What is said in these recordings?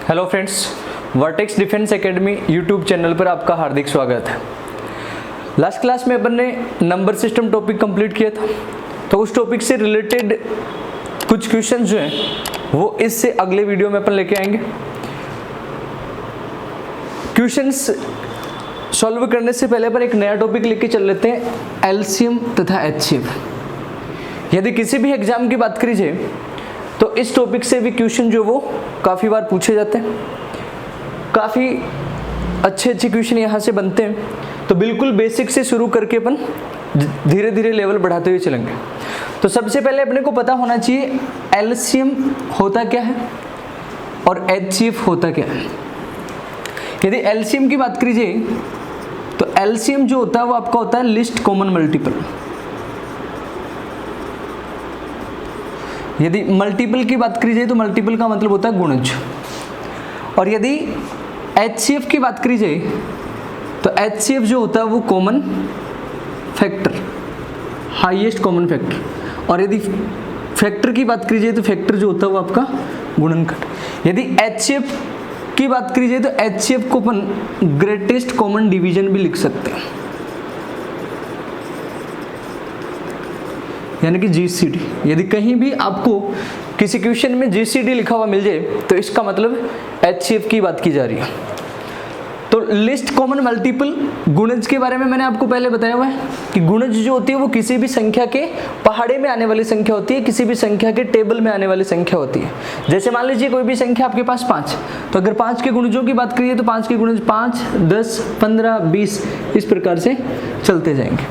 Hello friends, vertex defence academy YouTube channel पर आपका हार्दिक स्वागत है। लास्ट क्लास में अपन ने नंबर सिस्टम टॉपिक कंप्लीट किया था, तो उस टॉपिक से रिलेटेड कुछ क्वेश्चन जो हैं वो इससे अगले वीडियो में अपन लेके आएंगे। क्वेश्चंस सॉल्व करने से पहले अपन एक नया टॉपिक लेके चल लेते हैं, एलसीएम तथा एचसीएफ। यदि किसी भी एग्जाम की बात करी जाए तो इस टॉपिक से भी क्वेश्चन जो वो काफ़ी बार पूछे जाते हैं, काफ़ी अच्छे क्वेश्चन यहाँ से बनते हैं। तो बिल्कुल बेसिक से शुरू करके अपन धीरे धीरे लेवल बढ़ाते हुए चलेंगे। तो सबसे पहले अपने को पता होना चाहिए एलसीएम होता क्या है और एचसीएफ होता क्या है। यदि एलसीएम की बात करी जाए तो एलसीएम जो होता है वो आपका होता है लिस्ट कॉमन मल्टीपल। यदि मल्टीपल की बात करी जाए तो मल्टीपल का मतलब होता है गुणज। और यदि एचसीएफ की बात करी जाए तो एचसीएफ जो होता है वो common factor, highest common factor. और यदि फैक्टर की बात करी जाए तो फैक्टर जो होता है वो आपका गुणनखंड। यदि एचसीएफ की बात करी जाए तो एचसीएफ को अपन ग्रेटेस्ट कॉमन डिवीजन भी लिख सकते हैं, यानी कि जीसीडी। यदि कहीं भी आपको किसी क्वेश्चन में जीसीडी लिखा हुआ मिल जाए तो इसका मतलब एचसीएफ की बात की जा रही है। तो लिस्ट कॉमन मल्टीपल गुणज के बारे में मैंने आपको पहले बताया हुआ है कि गुणज जो होती है वो किसी भी संख्या के पहाड़े में आने वाली संख्या होती है, किसी भी संख्या के टेबल में आने वाली संख्या होती है। जैसे मान लीजिए कोई भी संख्या आपके पास 5, तो अगर 5 के गुणजों की बात करिए तो 5 के गुणज 5, 10, 15, 20 इस प्रकार से चलते जाएंगे।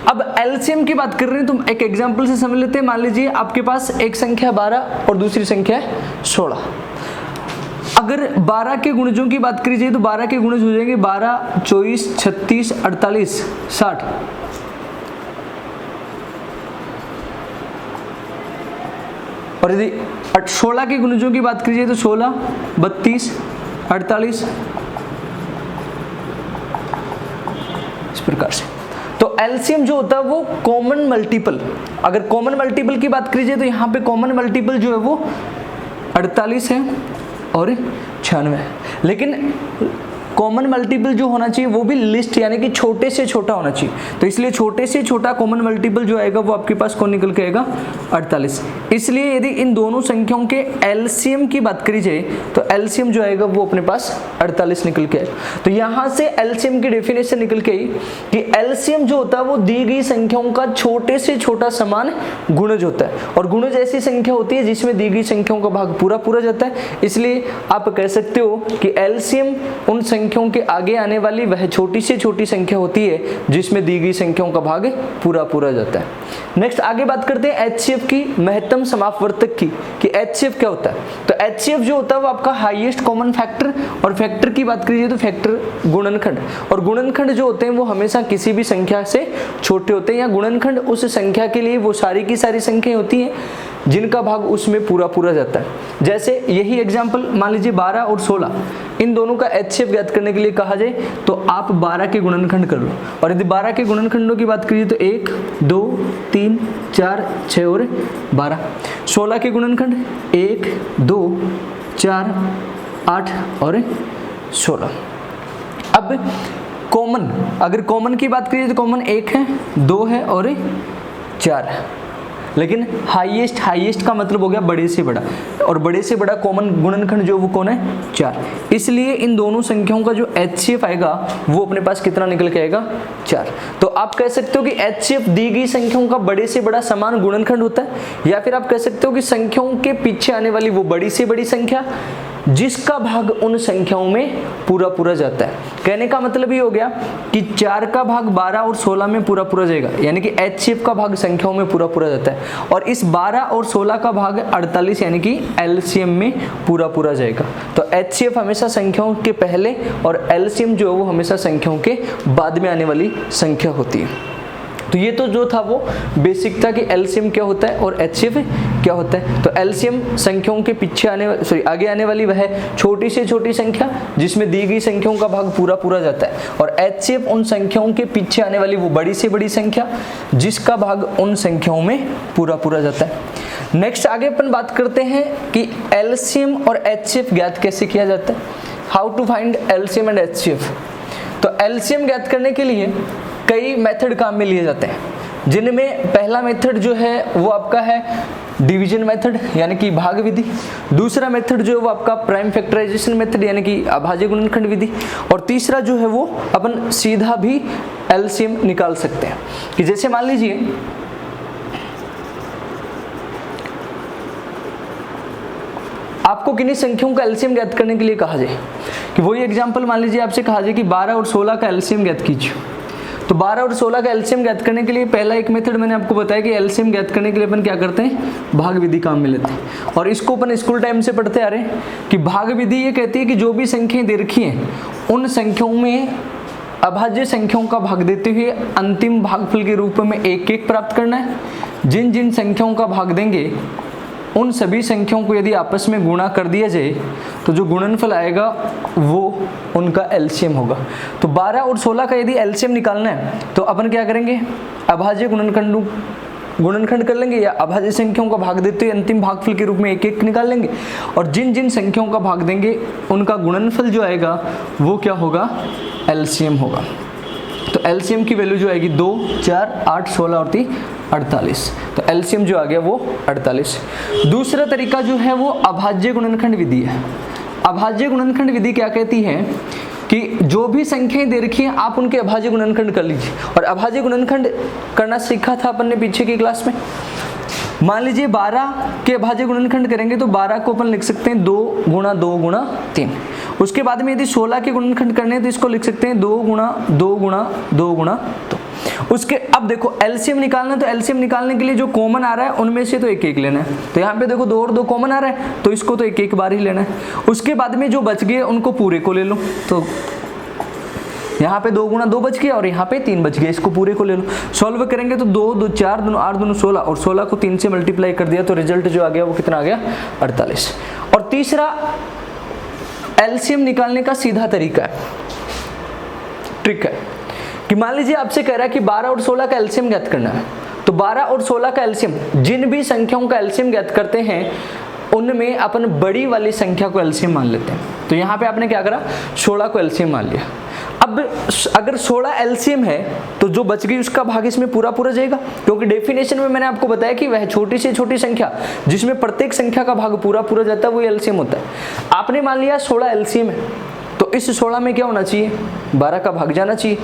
अब एलसीएम की बात कर रहे हैं तो एक एग्जांपल से समझ लेते हैं। मान लीजिए आपके पास एक संख्या 12 और दूसरी संख्या है 16। अगर 12 के गुणजों की बात करी जाए तो 12 के गुणज हो जाएंगे 12, 24, 36, 48, 60। और यदि 16 के गुणजों की बात करी जाए तो 16, 32, 48 इस प्रकार से। तो एलसीएम जो होता है वो कॉमन मल्टीपल। अगर कॉमन मल्टीपल की बात करी जाए तो यहाँ पे कॉमन मल्टीपल जो है वो 48 है और 96 है। लेकिन कॉमन मल्टीपल जो होना चाहिए वो भी लिस्ट यानी कि छोटे से छोटा होना चाहिए। तो इसलिए छोटे से छोटा कॉमन मल्टीपल जो आएगा वो आपके पास कौन निकल के आएगा? 48। इसलिए यदि इन दोनों संख्याओं के एलसीएम की बात करी जाए तो एलसीएम जो आएगा वो अपने पास 48 निकल के आएगा। तो यहाँ से एलसीएम की डेफिनेशन निकल के आई कि एलसीएम जो होता है वो दी गई संख्याओं का छोटे से छोटा समान गुणज होता है। और गुणज ऐसी संख्या होती है जिसमें दी गई संख्याओं का भाग पूरा पूरा जाता है। इसलिए आप कह सकते हो कि एलसीएम उन संख्याओं के आगे आने वाली वह छोटी से छोटी संख्या होती है जिसमें दी गई संख्याओं का भाग पूरा पूरा जाता है। नेक्स्ट आगे बात करते हैं एचसीएफ की, महत्तम समापवर्तक की, कि एचसीएफ क्या होता है। तो एचसीएफ जो होता है वो आपका हाईएस्ट कॉमन फैक्टर, और फैक्टर की बात करिए तो फैक्टर गुणनखंड। और गुणनखंड जो होते हैं वो हमेशा किसी भी संख्या से छोटे होते हैं, या गुणनखंड उस संख्या के लिए वो सारी की सारी संख्याएं होती हैं जिनका भाग उसमें पूरा पूरा जाता है। जैसे यही एग्जाम्पल मान लीजिए 12 और 16, इन दोनों का एचसीएफ ज्ञात करने के लिए कहा जाए तो आप 12 के गुणनखंड कर लो। और यदि 12 के गुणनखंडों की बात करिए तो 1, 2, 3, 4, 6 और 12। 16 के गुणनखंड 1, 2, 4, 8 और 16। अब कॉमन, अगर कॉमन की बात करिए तो कॉमन 1 है, 2 है और 4 है। लेकिन हाईएस्ट का मतलब हो गया बड़े से बड़ा, और बड़े से बड़ा कॉमन गुणनखंड जो वो कौन है? 4। इसलिए इन दोनों संख्याओं का जो एचसीएफ आएगा वो अपने पास कितना निकल के आएगा? 4। तो आप कह सकते हो कि एचसीएफ दी गई संख्याओं का बड़े से बड़ा समान गुणनखंड होता है, या फिर आप कह सकते हो कि संख्याओं के पीछे आने वाली वो बड़ी से बड़ी संख्या जिसका भाग उन संख्याओं में पूरा पूरा जाता है। कहने का मतलब ये हो गया कि 4 का भाग 12 और 16 में पूरा पूरा जाएगा, यानी कि एचसीएफ का भाग संख्याओं में पूरा पूरा जाता है। और इस 12 और 16 का भाग 48 यानी कि एलसीएम में पूरा पूरा जाएगा। तो एचसीएफ हमेशा संख्याओं के पहले और एलसीएम जो है वो हमेशा संख्याओं के बाद में आने वाली संख्या होती है। तो ये तो जो था वो बेसिक था कि एलसीएम क्या होता है और एचसीएफ क्या होता है। तो एलसीएम संख्याओं के पीछे आगे आने वाली वह छोटी से छोटी संख्या जिसमें दी गई संख्याओं का भाग पूरा पूरा जाता है, और एचसीएफ उन संख्याओं के पीछे आने वाली वो बड़ी से बड़ी संख्या जिसका भाग उन संख्याओं में पूरा पूरा जाता है। नेक्स्ट आगे अपन बात करते हैं कि एलसीएम और एचसीएफ ज्ञात कैसे किया जाता है, how to find LCM and HCF. तो एलसीएम ज्ञात करने के लिए कई मेथड काम में लिए जाते हैं, जिनमें पहला मेथड जो है वो आपका है डिवीजन मेथड यानी कि भाग विधि, दूसरा मेथड जो है वो आपका प्राइम फैक्टराइजेशन मेथड यानी कि अभाज्य गुणनखंड विधि, और तीसरा जो है वो अपन सीधा भी एलसीएम निकाल सकते हैं। कि जैसे मान लीजिए आपको किन्हीं संख्याओं का एलसीएम ज्ञात करने के लिए कहा जाए, कि वही एग्जांपल मान लीजिए आपसे कहा जाए कि 12 और 16 का एलसीएम ज्ञात कीजिए। तो 12 और 16 का एलसीएम ज्ञात करने के लिए पहला एक मेथड मैंने आपको बताया कि एलसीएम ज्ञात करने के लिए अपन क्या करते हैं, भाग विधि काम में लेते हैं। और इसको अपन स्कूल टाइम से पढ़ते आ रहे हैं कि भाग विधि ये कहती है कि जो भी संख्याएं दे रखी हैं उन संख्याओं में अभाज्य संख्याओं का भाग देते हुए अंतिम भागफल के रूप में एक एक प्राप्त करना है। जिन जिन संख्याओं का भाग देंगे उन सभी संख्याओं को यदि आपस में गुणा कर दिया जाए तो जो गुणनफल आएगा वो उनका एलसीएम होगा। तो 12 और 16 का यदि एलसीएम निकालना है तो अपन क्या करेंगे, अभाज्य गुणनखंड कर लेंगे या अभाज्य संख्याओं का भाग देते हुए अंतिम भागफल के रूप में एक एक निकाल लेंगे, और जिन जिन संख्याओं का भाग देंगे उनका गुणनफल जो आएगा वो क्या होगा, एलसीएम होगा। तो एलसीएम की वैल्यू जो आएगी 2, 4, 8, 16 और 3 48। तो एलसीएम जो आ गया वो 48। दूसरा तरीका जो है वो अभाज्य गुणनखंड विधि है। अभाज्य गुणनखंड विधि क्या कहती है कि जो भी संख्याएं दे रखी हैं आप उनके अभाज्य गुणनखंड कर लीजिए। और अभाज्य गुणनखंड करना सीखा था अपन ने पीछे की क्लास में। मान लीजिए 12 के अभाज्य गुणनखंड करेंगे तो 12 को अपन लिख सकते हैं 2 गुणा 2 गुणा 3। उसके बाद में यदि 16 के गुणनखंड करने हैं तो इसको लिख सकते हैं 2 गुणा 2 गुणा 2 गुणा 2। उसके अब देखो एलसीएम निकालना है, तो एलसीएम निकालने के लिए जो कॉमन आ रहा है उनमें से तो एक एक लेना है। तो यहाँ पे देखो 2 और 2 कॉमन आ रहा है तो इसको तो एक एक बार ही लेना है। उसके बाद में जो बच गए उनको पूरे को ले लो। तो यहाँ पे 2 गुणा 2 बच गया और यहाँ पे 3 बच गया, इसको पूरे को ले लो। सॉल्व करेंगे तो 2 2 4 2 8 2 16 और 16 को 3 से मल्टीप्लाई कर दिया तो रिजल्ट जो आ गया वो कितना आ गया, 48। और तीसरा एलसीएम निकालने का सीधा तरीका है, ट्रिक है कि मान लीजिए आपसे कह रहा है कि 12 और 16 का एलसीएम ज्ञात करना है। तो 12 और 16 का एलसीएम, जिन भी संख्याओं का एलसीएम ज्ञात करते हैं उनमें अपन बड़ी वाली संख्या को एलसीएम मान लेते हैं। तो यहाँ पे आपने क्या करा, 16 को एलसीएम मान लिया। अब अगर 16 एलसीएम है तो जो बच गई उसका भाग इसमें पूरा पूरा जाएगा, क्योंकि डेफिनेशन में मैंने आपको बताया कि वह छोटी से छोटी संख्या जिसमें प्रत्येक संख्या का भाग पूरा पूरा जाता है वो एलसीएम होता है। आपने मान लिया 16 एलसीएम है तो इस 16 में क्या होना चाहिए, 12 का भाग जाना चाहिए।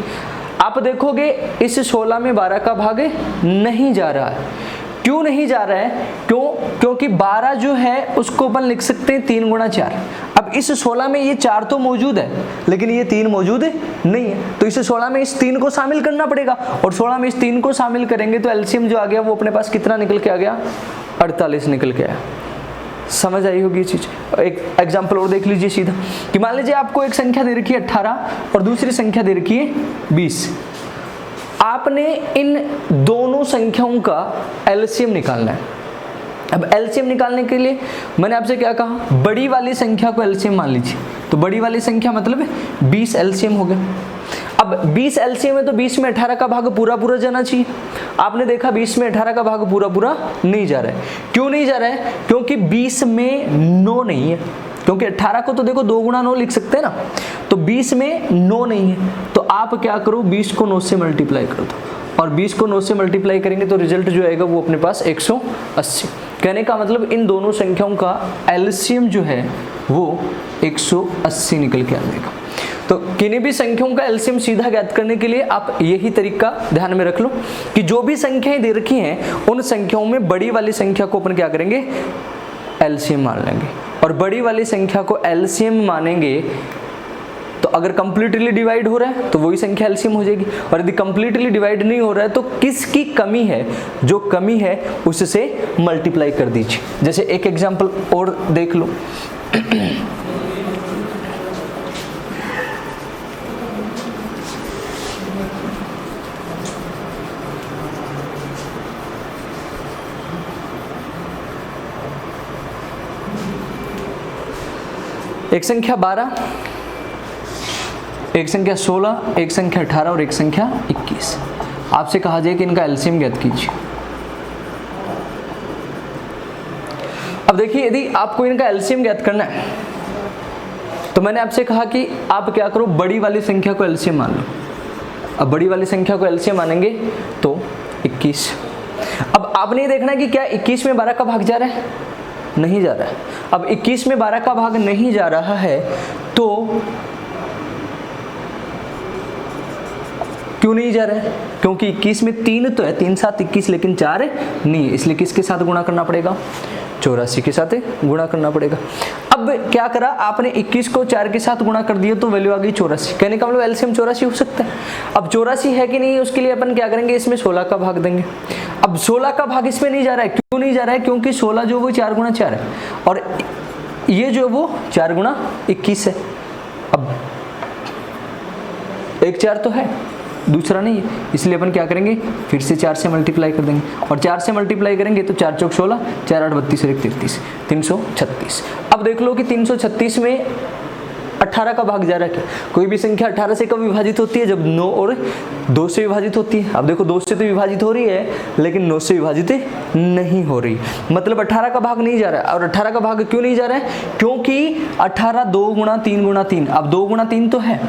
आप देखोगे इस 16 में 12 का भाग नहीं जा रहा है। क्यों नहीं जा रहा है, क्योंकि 12 जो है उसको अपन लिख सकते हैं 3 गुणा 4। अब इस 16 में ये 4 तो मौजूद है लेकिन ये 3 मौजूद नहीं है, तो इस 16 में इस 3 को शामिल करना पड़ेगा। और 16 में इस 3 को शामिल करेंगे तो एलसीएम जो आ गया वो अपने पास कितना निकल के आ गया, 48 निकल के आया। समझ आई होगी ये चीज। एक एग्जांपल और देख लीजिए सीधा, कि मान लीजिए आपको एक संख्या दे रखी है 18 और दूसरी संख्या दे रखी है 20। आपने इन दोनों संख्याओं का एलसीएम निकालना है। अब एलसीएम निकालने के लिए मैंने आपसे क्या कहा, बड़ी वाली संख्या को एलसीएम मान लीजिए। तो बड़ी वाली संख्या मतलब 20 एलसीएम हो गया। अब 20 एलसीएम है तो 20 में 18 का भाग पूरा पूरा जाना चाहिए। आपने देखा 20 में 18 का भाग पूरा पूरा नहीं जा रहा है। क्यों नहीं जा रहा है, क्योंकि 20 में 9 नहीं है। क्योंकि 18 को तो देखो 2 गुणा 9 लिख सकते हैं ना, तो 20 में 9 नहीं है। तो आप क्या करो, 20 को 9 से मल्टीप्लाई कर दो और 20 को 9 से मल्टीप्लाई करेंगे तो रिजल्ट जो आएगा वो अपने पास 180। कहने का मतलब इन दोनों संख्याओं का एलसीएम जो है वो 180 निकल के आ जाएगा। तो किन्हीं भी संख्याओं का एलसीएम सीधा ज्ञात करने के लिए आप यही तरीका ध्यान में रख लो कि जो भी संख्याएं दे रखी हैं उन संख्याओं में बड़ी वाली संख्या को अपन क्या करेंगे, एलसीएम मान लेंगे। और बड़ी वाली संख्या को एलसीएम मानेंगे तो अगर कंप्लीटली डिवाइड हो रहा है तो वही संख्या एलसीएम हो जाएगी, और यदि कंप्लीटली डिवाइड नहीं हो रहा है तो किसकी कमी है, जो कमी है उससे मल्टीप्लाई कर दीजिए। जैसे एक एग्जांपल और देख लो। एक संख्या 12, एक संख्या 16, एक संख्या 18 और एक संख्या 21। आपसे कहा जाए कि इनका एलसीएम ज्ञात कीजिए। अब देखिए यदि आपको इनका एलसीएम ज्ञात करना है तो मैंने आपसे कहा कि आप क्या करो, बड़ी वाली संख्या को एलसीएम मान लो। अब बड़ी वाली संख्या को एलसीएम मानेंगे तो 21। अब आपने देखना है कि क्या 21 में 12 का भाग जा रहा है, नहीं जा रहा है। अब 21 में 12 का भाग नहीं जा रहा है तो क्यों नहीं जा रहा है, क्योंकि 21 में 3 तो है, 3 7 21, लेकिन 4 नहीं है, इसलिए किसके साथ गुणा करना पड़ेगा, 84 के साथ गुणा करना पड़ेगा। अब क्या करा आपने, 21 को 4 के साथ गुणा कर दिया तो वैल्यू आ गई 84। कहने का मतलब एलसीएम 84 हो सकता है। अब 84 है कि नहीं, उसके लिए अपन क्या करेंगे, इसमें 16 का भाग देंगे। अब 16 का भाग इसमें नहीं जा रहा है, क्यों नहीं जा रहा है, क्योंकि 16 जो वो 4 गुणा 4 है और ये जो वो 4 गुणा 21 है। अब एक 4 तो है, दूसरा नहीं है, इसलिए अपन क्या करेंगे, फिर से 4 से मल्टीप्लाई कर देंगे और 4 से मल्टीप्लाई करेंगे तो 4 चौक 16, 4 8 32 और 1 33, 336। अब देख लो कि 336 में 18 का भाग जा रहा है क्या, कोई भी संख्या 18 से कब विभाजित होती है, जब 9 और 2 से विभाजित होती है। अब देखो 2 से तो विभाजित हो रही है लेकिन 9 से विभाजित नहीं हो रही, मतलब 18 का भाग नहीं जा रहा है। और 18 का भाग क्यों नहीं जा रहा है, क्योंकि 18 2 गुणा 3 गुणा 3, अब 2 गुणा 3 तो है,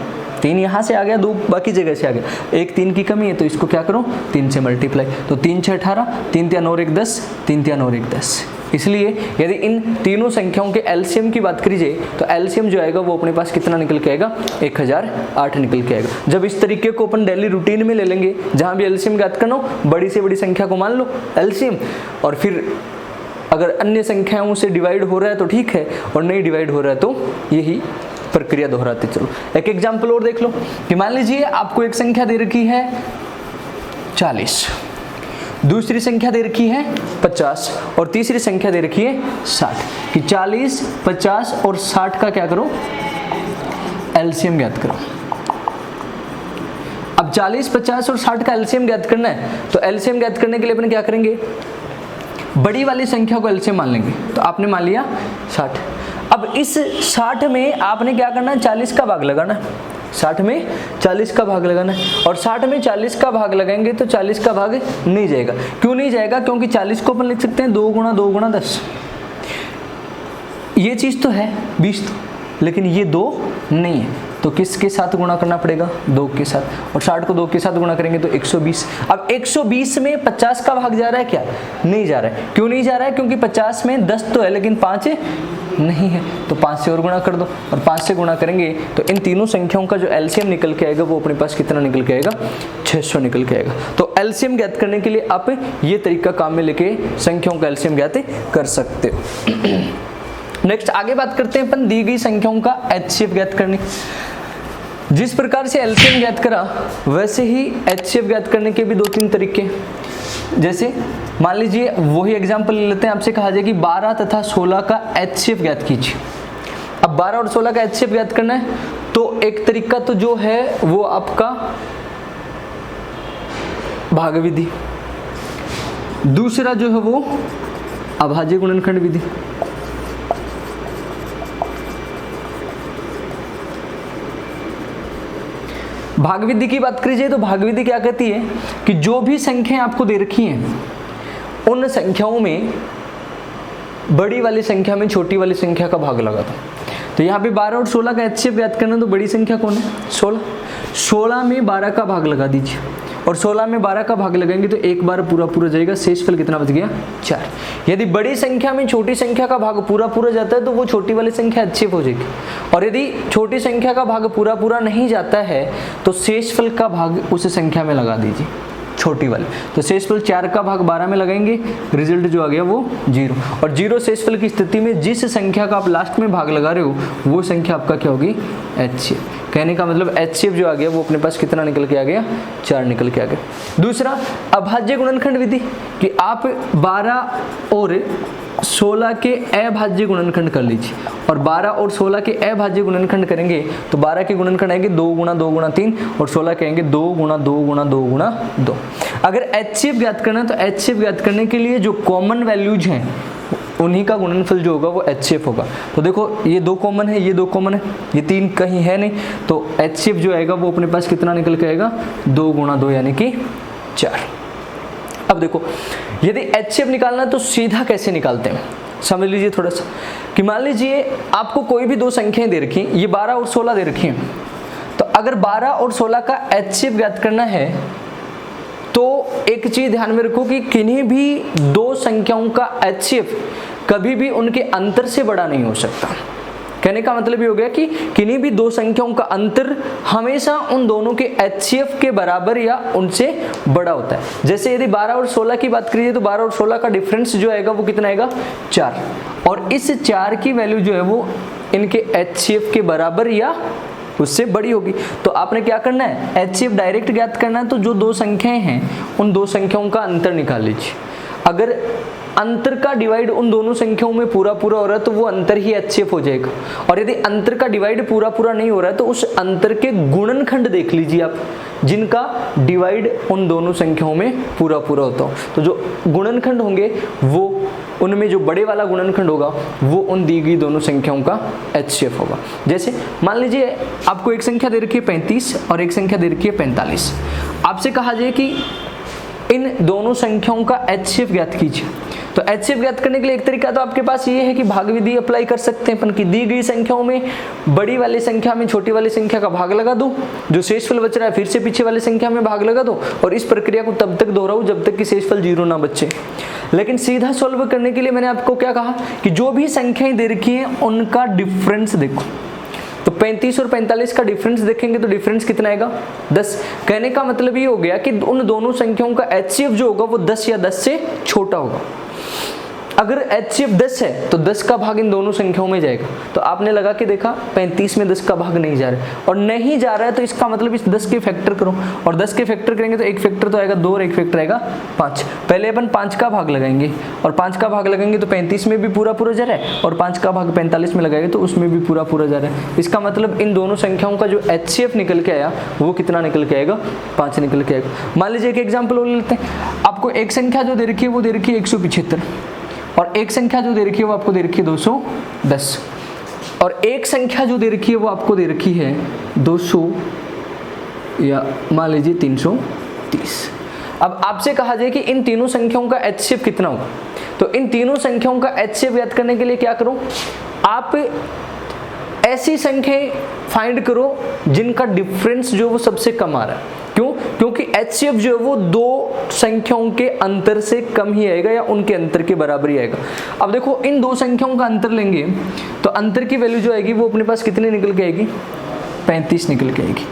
3 यहाँ से आ गया, 2 बाकी जगह से आ गया, 1 3 की कमी है तो इसको क्या करो 3 से मल्टीप्लाई, तो 3 6 18, 3 3 और 1 10, 3 3 और 1 10। इसलिए यदि इन तीनों संख्याओं के एलसीएम की बात करी जाए तो एलसीएम जो आएगा वो अपने पास कितना निकल के आएगा, 1008 निकल के आएगा। जब इस तरीके को अपन डेली रूटीन में ले लेंगे, जहाँ भी एलसीएम ज्ञात करना हो बड़ी से बड़ी संख्या को मान लो एलसीएम, और फिर अगर अन्य संख्याओं से डिवाइड हो रहा है तो ठीक है, और नहीं डिवाइड हो रहा है तो यही प्रक्रिया दोहराते चलो। एक एग्जाम्पल और देख लो कि मान लीजिए आपको एक संख्या दे रखी है 40, दूसरी संख्या दे रखी है 50 और तीसरी संख्या दे रखी है 60, कि 40 50 और 60 का क्या करो, एलसीएम ज्ञात करो। अब 40 50 और 60 का एलसीएम ज्ञात करना है तो एलसीएम ज्ञात करने के लिए अपन क्या करेंगे, बड़ी वाली संख्या को एलसीएम मान लेंगे। तो आपने मान लिया 60। अब इस 60 में आपने क्या करना है, 40 का भाग लगाना है, 60 में 40 का भाग लगाना है, और 60 में 40 का भाग लगाएंगे तो 40 का भाग नहीं जाएगा। क्यों नहीं जाएगा, क्योंकि 40 को अपन लिख सकते हैं 2 गुणा 2 गुणा 10, ये चीज तो है 20 तो, लेकिन ये 2 नहीं है, तो किसके साथ गुणा करना पड़ेगा, 2 के साथ, और 60 को 2 के साथ गुणा करेंगे तो 120। अब 120 में 50 का भाग जा रहा है क्या, नहीं जा रहा है। क्यों नहीं जा रहा है, क्योंकि 50 में 10 तो है लेकिन 5 नहीं है, तो 5 से और गुणा कर दो, और 5 से गुणा करेंगे तो इन तीनों संख्याओं का जो एलसीएम निकल के आएगा वो अपने पास कितना निकल के आएगा, 600 निकल के आएगा। तो एलसीएम ज्ञात करने के लिए आप ये तरीका काम में लेके संख्याओं का एलसीएम ज्ञात कर सकते हो। नेक्स्ट आगे बात करते हैं अपन दी गई संख्याओं का एचसीएफ ज्ञात करने। जिस प्रकार से एलसीएम ज्ञात करा वैसे ही एचसीएफ ज्ञात करने के भी 2-3 तरीके। जैसे मान लीजिए वही एग्जांपल ले लेते हैं, आपसे कहा जाए कि 12 तथा 16 का एचसीएफ ज्ञात कीजिए। अब 12 और 16 का एचसीएफ ज्ञात करना है तो एक तरीका तो जो है वो आपका भाग विधि, दूसरा जो है वो अभाज्य गुणनखंड विधि। भाग विधि की बात करी जाए तो भाग विधि क्या कहती है कि जो भी संख्याएं आपको दे रखी हैं उन संख्याओं में बड़ी वाली संख्या में छोटी वाली संख्या का भाग लगा दो। तो यहाँ पे 12 और 16 का एचसीएफ ज्ञात करना, तो बड़ी संख्या कौन है, 16। 16 में 12 का भाग लगा दीजिए, और 16 में 12 का भाग लगाएंगे तो एक बार पूरा पूरा जाएगा, शेषफल कितना बच गया, 4। यदि बड़ी संख्या में छोटी संख्या का भाग पूरा पूरा जाता है तो वो छोटी वाली संख्या एचसीएफ हो जाएगी, और यदि छोटी संख्या का भाग पूरा पूरा नहीं जाता है तो शेषफल का भाग उस संख्या में लगा दीजिए, छोटी वाली। तो शेषफल 4 का भाग 12 में लगाएंगे, रिजल्ट जो आ गया वो 0। और 0 शेषफल की स्थिति में जिस संख्या का आप लास्ट में भाग लगा रहे हो वो संख्या आपका क्या होगी, एचसीएफ। कहने का मतलब एचसीएफ जो आ गया वो अपने पास कितना निकल के आ गया, 4 निकल के आ गया। दूसरा अभाज्य गुणनखंड विधि, कि आप 12 और 16 के अभाज्य गुणनखंड कर लीजिए, और 12 और 16 के अभाज्य गुणनखंड करेंगे तो 12 के गुणनखंड आएंगे 2 गुणा 2 गुणा 3, और 16 कहेंगे 2 गुणा 2 गुणा 2 गुणा 2। अगर एचसीएफ ज्ञात करना है तो एचसीएफ ज्ञात करने के लिए जो कॉमन वैल्यूज हैं उन्हीं का गुणनफल जो होगा वो एचसीएफ होगा। तो देखो ये 2 कॉमन है, ये 2 कॉमन है, ये 3 कहीं है नहीं, तो एचसीएफ जो आएगा वो अपने पास कितना निकल के आएगा, 2 गुणा 2 यानी कि 4। अब देखो यदि एचसीएफ निकालना है तो सीधा कैसे निकालते हैं, समझ लीजिए थोड़ा सा कि मान लीजिए आपको कोई भी दो संख्याएं दे रखी, ये 12 और 16 दे रखी हैं, तो अगर 12 और 16 का HCF ज्ञात करना है तो एक चीज ध्यान में रखो कि किन्हीं भी दो संख्याओं का HCF कभी भी उनके अंतर से बड़ा नहीं हो सकता। कहने का मतलब ये हो गया कि किन्हीं भी दो संख्याओं का अंतर हमेशा उन दोनों के HCF के बराबर या उनसे बड़ा होता है। जैसे यदि 12 और 16 की बात करिए तो 12 और 16 का डिफरेंस जो आएगा वो कितना आएगा 4, और इस 4 की वैल्यू जो है वो इनके HCF के बराबर या उससे बड़ी होगी। तो आपने क्या करना है, HCF डायरेक्ट ज्ञात करना है, तो जो दो संख्याएं हैं उन दो संख्याओं का अंतर निकाल लीजिए। अगर अंतर का डिवाइड उन दोनों संख्याओं में पूरा पूरा हो रहा है तो वो अंतर ही HCF हो जाएगा, और यदि अंतर का डिवाइड पूरा पूरा नहीं हो रहा है तो उस अंतर के गुणनखंड देख लीजिए आप, जिनका डिवाइड उन दोनों संख्याओं में पूरा पूरा होता हो। तो जो गुणनखंड होंगे वो उनमें जो बड़े वाला गुणनखंड होगा वो उन दी गई दोनों संख्याओं का HCF होगा। जैसे मान लीजिए आपको एक संख्या दे रखी है 35 और एक संख्या दे रखी है 45। आपसे कहा जाए कि इन दोनों संख्याओं का HCF ज्ञात कीजिए। तो HCF ज्ञात करने के लिए एक तरीका तो आपके पास ये है कि भाग विधि अप्लाई कर सकते हैं अपन की दी गई संख्याओं में बड़ी वाली संख्या में छोटी वाली संख्या का भाग लगा दो, जो शेषफल बच रहा है फिर से पीछे वाली संख्या में भाग लगा दो, और इस प्रक्रिया को तब तक दोहराओ जब तक कि शेषफल 0 ना बचे। लेकिन सीधा सॉल्व करने के लिए मैंने आपको क्या कहा कि जो भी संख्याएं दे रखी हैं उनका डिफरेंस देखो। तो 35 और 45 का डिफरेंस देखेंगे तो डिफरेंस कितना आएगा 10। कहने का मतलब ये हो गया कि उन दोनों संख्याओं का HCF जो होगा वो 10 या 10 से छोटा होगा। अगर HCF 10 है तो 10 का भाग इन दोनों संख्याओं में जाएगा। तो आपने लगा के देखा 35 में 10 का भाग नहीं जा रहा है, और नहीं जा रहा है तो इसका मतलब इस 10 के फैक्टर करो, और 10 के फैक्टर करेंगे तो एक फैक्टर तो आएगा 2 और एक फैक्टर आएगा 5। पहले अपन 5 का भाग लगाएंगे, और 5 का भाग लगाएंगे तो 35 में भी पूरा पूरा जा रहा है, और 5 का भाग 45 में लगाएंगे तो उसमें भी पूरा पूरा जा रहा है। इसका मतलब इन दोनों संख्याओं का जो HCF निकल के आया वो कितना निकल के आएगा 5 निकल के आएगा। मान लीजिए एक एग्जाम्पल और लेते हैं। आपको एक संख्या जो दे रखी है वो दे रखी है 175, और एक संख्या जो दे रखी है वो आपको दे रखी है 210, और एक संख्या जो दे रखी है वो आपको दे रखी है 200 या मान लीजिए 330। अब आपसे कहा जाए कि इन तीनों संख्याओं का HCF कितना होगा, तो इन तीनों संख्याओं का HCF ज्ञात करने के लिए क्या करो, आप ऐसी संख्याएं फाइंड करो जिनका डिफरेंस जो वो सबसे कम आ रहा है। क्यों? क्योंकि HCF जो है वो दो संख्याओं के अंतर से कम ही आएगा या उनके अंतर के बराबर ही आएगा। अब देखो इन दो संख्याओं का अंतर लेंगे तो अंतर की वैल्यू जो आएगी वो अपने पास कितनी निकल के आएगी 35 निकल के आएगी,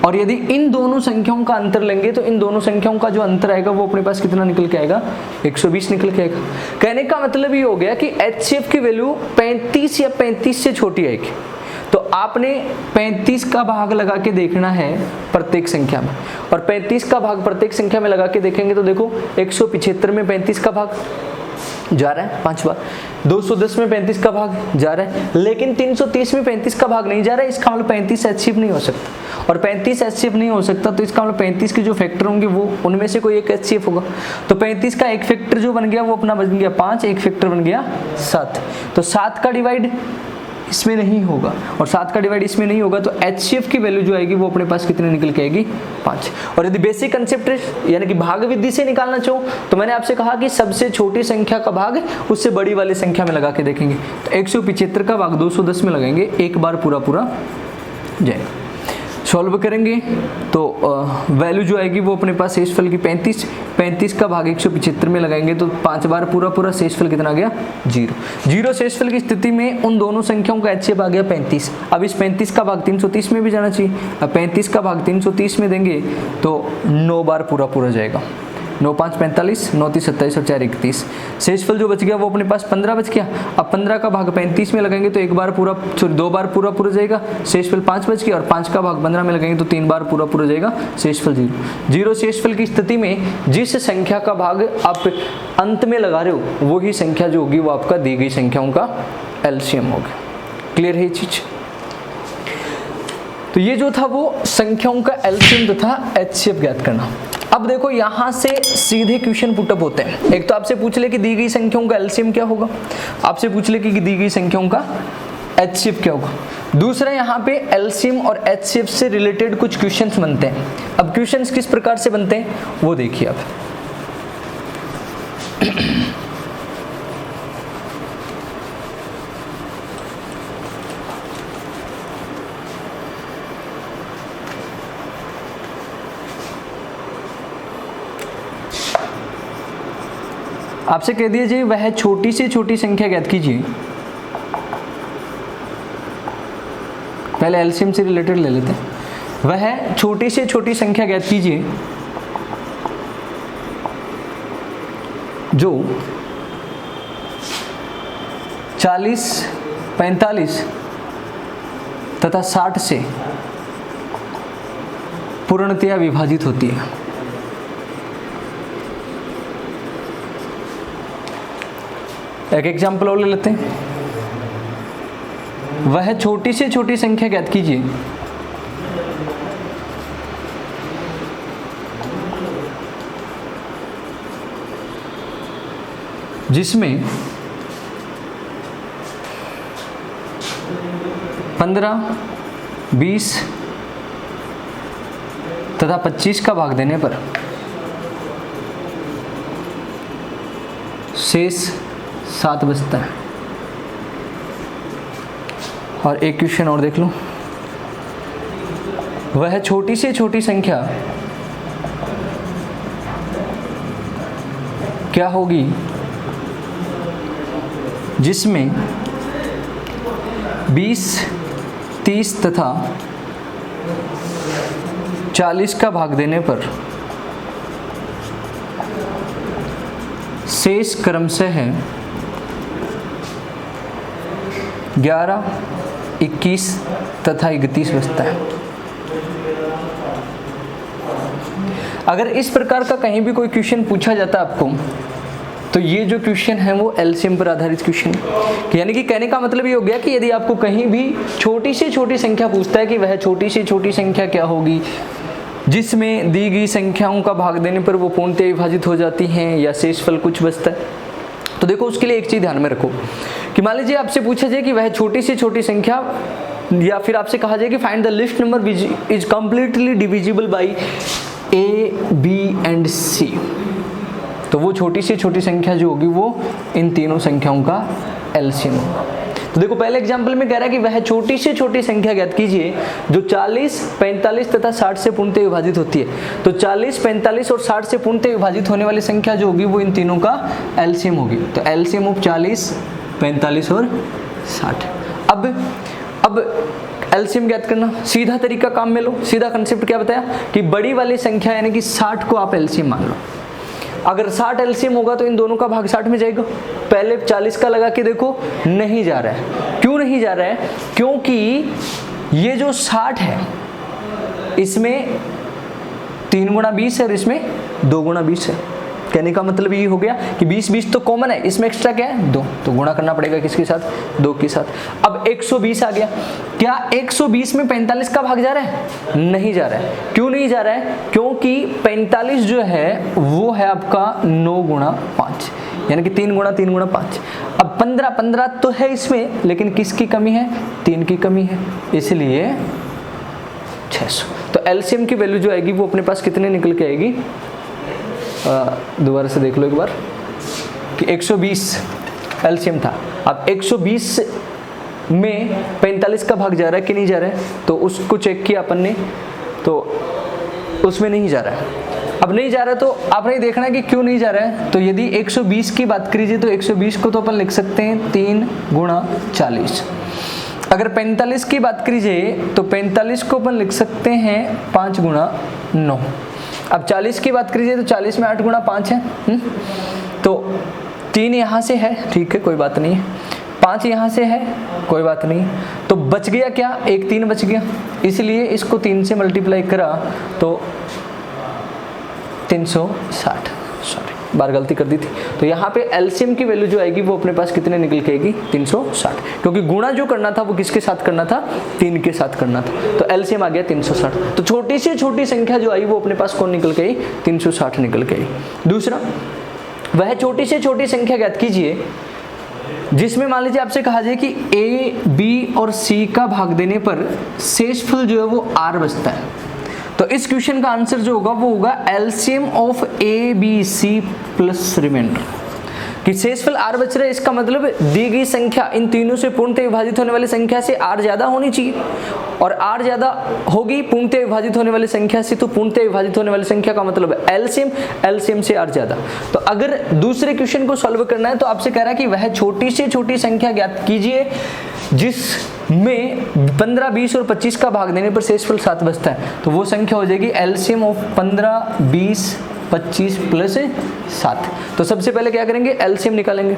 और यदि इन दोनों संख्याओं का अंतर लेंगे तो इन दोनों संख्याओं का जो अंतर आएगा वो अपने पास कितना निकल के आएगा 120 निकल के आएगा। कहने का मतलब ये हो गया कि HCF की वैल्यू 35 या 35 से छोटी आएगी। तो आपने 35 का भाग लगा के देखना है प्रत्येक संख्या में, और 35 का भाग प्रत्येक संख्या में लगा के देखेंगे तो देखो 175 में 35 का भाग जा रहा है 5 बार, 210 में 35 का भाग जा रहा है, लेकिन 330 में 35 का भाग नहीं जा रहा है। इसका मतलब 35 HCF नहीं हो सकता, और 35 HCF नहीं हो सकता तो इसका मतलब 35 के जो फैक्टर होंगे वो उनमें से कोई एक HCF होगा। तो 35 का एक फैक्टर जो बन गया वो अपना बन गया 5, एक फैक्टर बन गया 7। तो 7 का डिवाइड इसमें नहीं होगा, और 7 का डिवाइड इसमें नहीं होगा, तो HCF की वैल्यू जो आएगी वो अपने पास कितनी निकल के आएगी 5। और यदि बेसिक कंसेप्ट यानी कि भाग विधि से निकालना चाहो तो मैंने आपसे कहा कि सबसे छोटी संख्या का भाग उससे बड़ी वाली संख्या में लगा के देखेंगे। तो 175 का भाग 210 में लगाएंगे, एक बार पूरा पूरा जाएगा। सॉल्व करेंगे तो वैल्यू जो आएगी वो अपने पास शेषफल की 35 का भाग 175 में लगाएंगे तो 5 बार पूरा पूरा शेषफल कितना आ गया 0 शेषफल की स्थिति में उन दोनों संख्याओं का HCF आ गया 35। अब इस 35 का भाग 330 में भी जाना चाहिए। अब 35 का भाग 330 में देंगे तो 9 बार पूरा पूरा जाएगा, 9 5 45, 9 3 27 और 4 31। शेषफल जो बच गया वो अपने पास 15 बच गया। अब 15 का भाग 35 में लगाएंगे तो एक बार पूरा 2 बार पूरा पूरा जाएगा, शेषफल 5 बच गया, और 5 का भाग 15 में लगाएंगे तो 3 बार पूरा पूरा जाएगा, शेषफल 0 शेषफल की स्थिति में जिस संख्या का भाग आप अंत में लगा रहे हो वही संख्या जो होगी वो आपका दी गई संख्याओं का LCM होगा। क्लियर है ये चीज? तो ये जो था वो संख्याओं का LCM तथा HCF ज्ञात करना। अब देखो यहां से सीधे क्वेश्चन पुटअप होते हैं। एक तो आपसे पूछ ले कि दी गई संख्याओं का LCM क्या होगा, आपसे पूछ ले कि दी गई संख्याओं का HCF क्या होगा। दूसरा यहाँ पे LCM और HCF से रिलेटेड कुछ क्वेश्चंस बनते हैं। अब क्वेश्चंस किस प्रकार से बनते हैं वो देखिए आप। आपसे कह दिया जाए वह छोटी से छोटी संख्या ज्ञात कीजिए, पहले एलसीएम से रिलेटेड ले लेते हैं। वह छोटी से छोटी संख्या ज्ञात कीजिए जो 40, 45 तथा 60 से पूर्णतया विभाजित होती है। एक एग्जाम्पल और ले लेते हैं। वह छोटी से छोटी संख्या ज्ञात कीजिए जिसमें 15, 20 तथा 25 का भाग देने पर शेष 7 बचता है। और एक क्वेश्चन और देख लो। वह छोटी से छोटी संख्या क्या होगी जिसमें 20, 30 तथा 40 का भाग देने पर शेष क्रमशः है 11, 21 तथा 31 बचता है। अगर इस प्रकार का कहीं भी कोई क्वेश्चन पूछा जाता है आपको, तो ये जो क्वेश्चन है वो एलसीएम पर आधारित क्वेश्चन है। यानी कि कहने का मतलब ये हो गया कि यदि आपको कहीं भी छोटी से छोटी संख्या पूछता है कि वह छोटी से छोटी संख्या क्या होगी जिसमें दी गई संख्याओं का भाग देने पर वो पूर्णतः विभाजित हो जाती हैं या शेषफल कुछ बचता है, तो देखो उसके लिए एक चीज ध्यान में रखो कि मान लीजिए आपसे पूछा जाए कि वह छोटी से छोटी संख्या, या फिर आपसे कहा जाए कि find the least number is completely divisible by A, B and C, तो वो छोटी से छोटी संख्या जो होगी वो इन तीनों संख्याओं का एलसीएम होगा। तो देखो पहले एग्जांपल में कह रहा है कि वह छोटी से छोटी संख्या ज्ञात कीजिए जो 40, 45 तथा 60 से पूर्णतः विभाजित होती है। तो 40, 45 और 60 से पूर्णतः विभाजित होने वाली संख्या जो होगी वो इन तीनों का एलसीएम होगी। तो एलसीएम ऑफ 40, 45 और 60। अब एलसीएम ज्ञात करना सीधा तरीका काम में लो। सीधा कंसेप्ट क्या बताया कि बड़ी वाली संख्या यानी कि 60 को आप एलसीएम मान लो। अगर 60 एलसीएम होगा तो इन दोनों का भाग 60 में जाएगा। पहले 40 का लगा के देखो, नहीं जा रहा है। क्यों नहीं जा रहा है? क्योंकि ये जो 60 है इसमें 3 गुणा 20 है और इसमें 2 गुणा 20 है। कहने का मतलब ये हो गया कि 20 तो कॉमन है, इसमें एक्स्ट्रा क्या है 2, तो गुणा करना पड़ेगा किसके साथ, 2 के साथ। अब 120 आ गया। क्या 120 में 45 का भाग जा रहा है? नहीं जा रहा है। क्यों नहीं जा रहा है? क्योंकि 45 जो है वो है आपका 9 गुणा 5, यानी कि 3 गुणा 5। अब 15 तो है इसमें, लेकिन किसकी कमी है? 3 की कमी है, इसलिए 600। तो एलसीएम की वैल्यू जो आएगी वो अपने पास कितने निकल के आएगी? दोबारा से देख लो एक बार कि 120 एलसीएम था। अब 120 में 45 का भाग जा रहा है कि नहीं जा रहा है, तो उसको चेक किया अपन ने, तो उसमें नहीं जा रहा है। अब नहीं जा रहा है तो आपने देखना है कि क्यों नहीं जा रहा है। तो यदि 120 की बात करिए तो 120 को तो अपन लिख सकते हैं 3 गुणा 40। अगर 45 की बात करिए तो 45 को अपन लिख सकते हैं 5 गुणा 9। अब 40 की बात करिए तो 40 में 8 गुणा 5 है। तो 3 यहाँ से है, ठीक है कोई बात नहीं है। 5 यहाँ से है, कोई बात नहीं। तो बच गया क्या? एक 3 बच गया, इसलिए इसको 3 से मल्टीप्लाई करा तो 360। सॉरी, बार गलती कर दी थी। तो यहाँ पे एलसीएम की वैल्यू जो आएगी वो अपने पास कितने निकल के आएगी? 360, क्योंकि गुणा जो करना था वो किसके साथ करना था? 3 के साथ करना था। तो एलसीएम आ गया 360। तो छोटी से छोटी संख्या जो आई वो अपने पास कौन निकल के आई? 360 निकल के आई। दूसरा, वह छोटी से छोटी संख्या ज्ञात कीजिए जिसमें मान लीजिए आपसे कहा जाए कि ए, बी और सी का भाग देने पर शेषफल जो है वो आर बचता है। तो इस क्वेश्चन का आंसर जो होगा वो होगा LCM of A, B, C plus remainder. कि शेषफल r बच रहा है, इसका मतलब दी गई संख्या इन तीनों से पूर्णतः विभाजित होने वाली संख्या से r ज्यादा होनी चाहिए, और r ज्यादा होगी पूर्णतः विभाजित होने वाली संख्या से, तो पूर्णतः विभाजित होने वाली संख्या का मतलब एलसीएम, एलसीएम से r ज्यादा। तो अगर दूसरे क्वेश्चन को सॉल्व करना है तो आपसे कह रहा है कि वह छोटी से छोटी संख्या ज्ञात कीजिए जिसमें 15, 20 और 25 का भाग देने पर शेषफल 7 बचता है। तो वो संख्या हो जाएगी एलसीएम ऑफ 15, 20, 25 प्लस 7। तो सबसे पहले क्या करेंगे, एलसीएम निकालेंगे।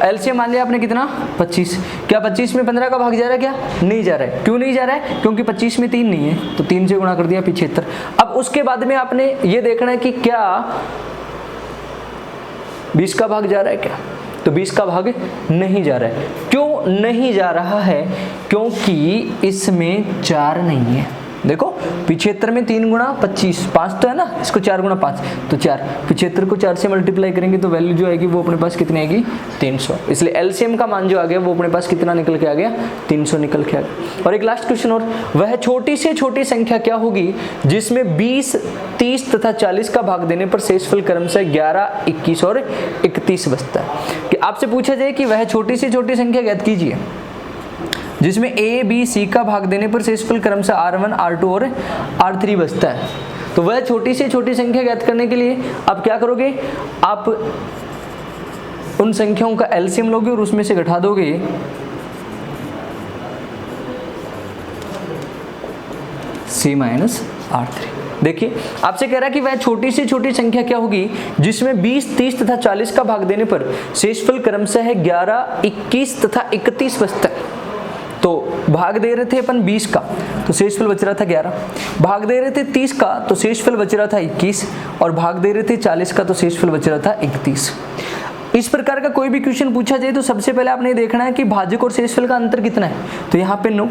एलसीएम मान लिया आपने कितना, 25। क्या 25 में 15 का भाग जा रहा है? क्या नहीं जा रहा है। क्यों नहीं जा रहा है? क्योंकि 25 में 3 नहीं है, तो 3 से गुणा कर दिया 75। अब उसके बाद में आपने ये देखना है कि क्या 20 का भाग जा रहा है क्या, तो 20 का भाग नहीं जा रहा है। क्यों नहीं जा रहा है? क्योंकि इसमें 4 नहीं है। देखो 75 में 3 गुणा 25, 5 तो है ना, इसको 4 गुणा 5 तो 4, 75 को 4 से मल्टीप्लाई करेंगे तो वैल्यू जो आएगी वो अपने पास कितनी आएगी, 300। इसलिए एलसीएम का मान जो आ गया वो अपने पास कितना निकल के आ गया, 300 निकल के आ गया। और एक लास्ट क्वेश्चन और, वह छोटी से छोटी संख्या क्या होगी जिसमें 20, 30 तथा 40 का भाग देने पर शेषफल क्रमशः 11, 21 और 31 बचता है। कि आपसे पूछा जाए कि वह छोटी से छोटी संख्या ज्ञात कीजिए जिसमें ए, बी, सी का भाग देने पर शेषफल क्रमशः R1, R2 और R3 बचता है। तो वह छोटी से छोटी संख्या ज्ञात करने के लिए आप क्या करोगे, आप उन संख्याओं का एलसीएम लोगे और उसमें से घटा दोगे C माइनस R3। देखिए आपसे कह रहा है कि वह छोटी से छोटी संख्या क्या होगी जिसमें 20, 30 तथा 40 का भाग देने पर शेषफल क्रमशः 11, 21 तथा 31 बचता है। तो भाग दे रहे थे अपन 20 का तो शेषफल बच रहा था 11, भाग दे रहे थे 30 का तो शेषफल बच रहा था 21, और भाग दे रहे थे 40 का तो शेषफल बच रहा था 31। इस प्रकार का कोई भी क्वेश्चन पूछा जाए तो सबसे पहले आपने देखना है कि भाजक और शेषफल का अंतर कितना है। तो यहाँ पे 9,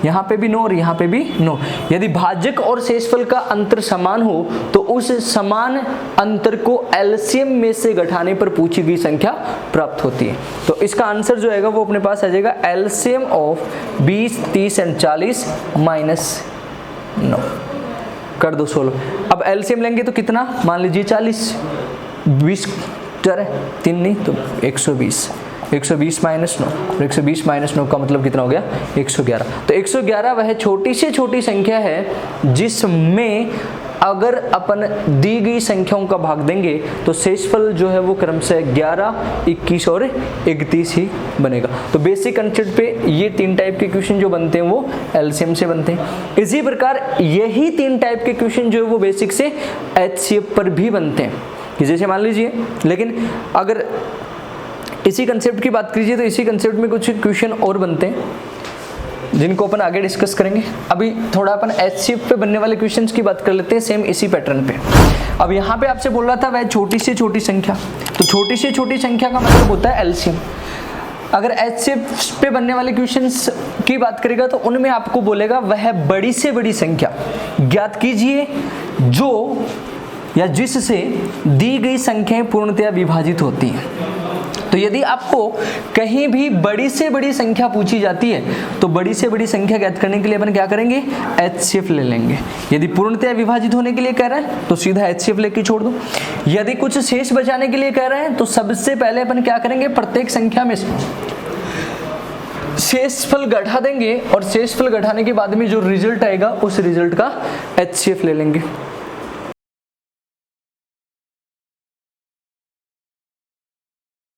यहाँ पे भी 9 और यहाँ पे भी 9। यदि भाजक और शेषफल का अंतर समान हो तो उस समान अंतर को एलसीएम में से घटाने पर पूछी गई संख्या प्राप्त होती है। तो इसका आंसर जो आएगा वो अपने पास आ जाएगा एलसीएम ऑफ 20, 30 एंड 40 माइनस 9। कर दो 16। अब एलसीएम लेंगे तो कितना, मान लीजिए 40, 20 4 है, 3 नहीं तो 120, 120 माइनस 9, 120 माइनस 9 का मतलब कितना हो गया, 111। तो 111 वह छोटी से छोटी संख्या है जिसमें अगर अपन दी गई संख्याओं का भाग देंगे तो शेषफल जो है वो क्रमशः 11, 21 और 31 ही बनेगा। तो बेसिक कंसेप्ट पे ये 3 टाइप के क्वेश्चन जो बनते हैं वो एलसीएम से बनते हैं। इसी प्रकार यही 3 टाइप के क्वेश्चन जो है वो बेसिक से एचसीएफ पर भी बनते हैं। कि जैसे मान लीजिए, लेकिन अगर इसी कंसेप्ट की बात कीजिए तो इसी कंसेप्ट में कुछ क्वेश्चन और बनते हैं जिनको अपन आगे डिस्कस करेंगे। अभी थोड़ा अपन एचसीएफ पे बनने वाले क्वेश्चंस की बात कर लेते हैं सेम इसी पैटर्न पे। अब यहाँ पे आपसे बोल रहा था वह छोटी से छोटी संख्या, तो छोटी से छोटी संख्या का मतलब होता है एलसीएम। अगर एचसीएफ पे बनने वाले क्वेश्चंस की बात करेगा तो उनमें आपको बोलेगा वह बड़ी से बड़ी संख्या ज्ञात कीजिए जो या जिससे दी गई संख्याएं पूर्णतया विभाजित होती हैं। तो यदि आपको कहीं भी बड़ी से बड़ी संख्या पूछी जाती है तो बड़ी से बड़ी संख्या ज्ञात करने के लिए अपन क्या करेंगे, एचसीएफ ले लेंगे। यदि पूर्णतया विभाजित होने के लिए कह रहा है तो सीधा एचसीएफ लेके छोड़ दो। यदि कुछ शेष बचाने के लिए कह रहे हैं तो सबसे पहले अपन क्या करेंगे, प्रत्येक संख्या में शेषफल घटा देंगे और शेषफल घटाने के बाद में जो रिजल्ट आएगा उस रिजल्ट का एचसीएफ ले लेंगे।